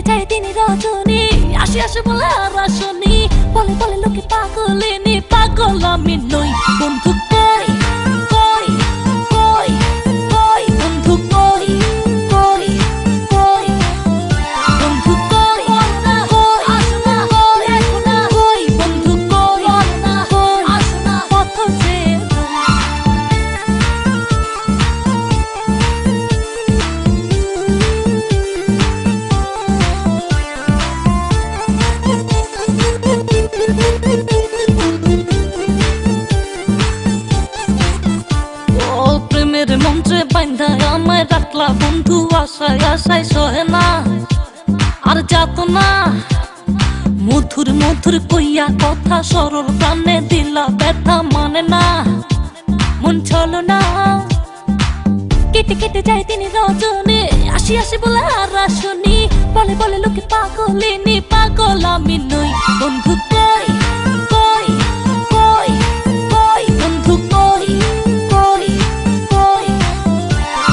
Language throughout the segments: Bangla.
চাই দিনে রজনী আসি আসি বলে আর আসনি বলে বলে লোকে পাগলিনী পাগল আমি নই বন্ধু কই কই কই কই বন্ধু কই কই কই বন্ধু কই না কই আসনা কই এখন কই বন্ধু কই না কই আসনা পথ যে মন্ত্রে বান্ধায় আমায় রাখলা বন্ধু আশায় আশায় সহে না আর যাত না মধুর মধুর কইয়া কথা সরল প্রাণে দিলা ব্যথা মানে না মন চলো না কেটে কেটে যায় দিনে রজনী আসি আসি বলে আর আসনি বলে বলে লোকে পাগলিনী পাগল আমি নই বন্ধু কই কই কই কই বন্ধু কই কই কই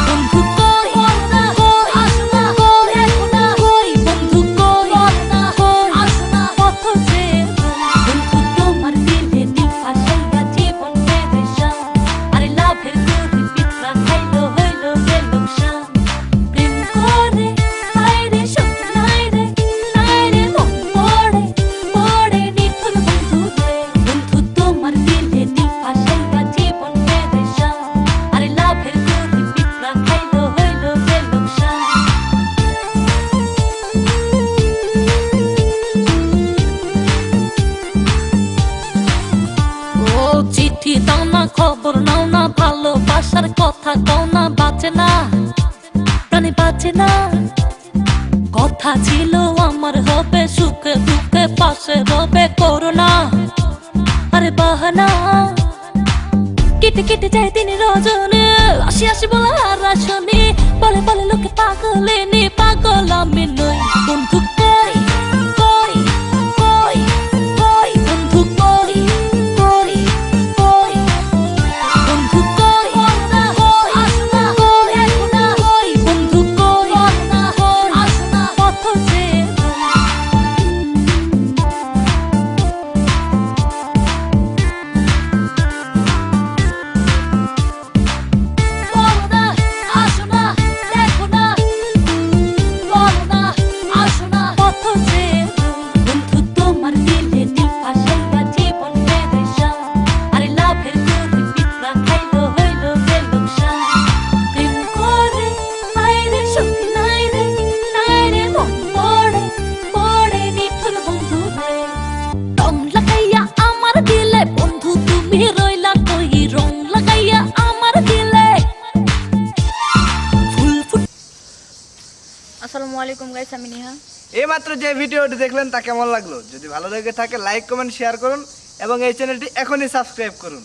বন্ধু কই না কই আসনা কই এখন কই বন্ধু কই না কই আসনা পথ যে বন্ধু তোমার দিলে নি আশাইয়া জীবন পেরেশান আরে লাভের গরি পিতরা খাইলো হইলো যে লোকসান প্রেম করে আইরে সুখ নাইরে নাইরে মন পড়ে পড়ে নিঠুর বন্ধু রে বন্ধু তোমার দিলে নি আশাইয়া জীবন পেরেশান আরে লাভের গরি পিতরা খাইলো হইলো যে লোকসান ও চিঠি দাও না খবর নাও না ভালোবাসার কথা কও না বাঁচে না প্রাণে বাঁচে না কথা ছিল আমার হবে সুখে দুঃখে পাশে রবে করোনা আরে বাহানা কেটে কেটে যায় দিনে রজনী আসি আসি বলে আর আসনি বলে বলে লোকে পাগলিনী পাগল আমি নই বন্ধু কই কই কই কই বন্ধু কই কই কই বন্ধু কই না কই আসনা কই এখন কই বন্ধু কই না কই আসনা পথ যে বলো না আসনা দেখো না বলো না আসনা পথ যে বন্ধু তোমার দিলে নি আশাইয়া জীবন পেরেশান আরে লাভের গরি পিতরা খাইলো হইলো যে লোকসান প্রেম করে আইরে সুখ নাইরে নাইরে মন পড়ে পড়ে নিঠুর বন্ধু রে রং লাগাইয়া আমার দিলে বন্ধু তুমি রইলা কই রং লাগাইয়া আমার দিলে ফুল ফুট আসসালামু আলাইকুম গাইস, আমি নিহা। এইমাত্র যে ভিডিওটি দেখলেন তা কেমন লাগলো? যদি ভালো লেগে থাকে লাইক কমেন্ট শেয়ার করুন এবং এই চ্যানেলটি এখনই সাবস্ক্রাইব করুন।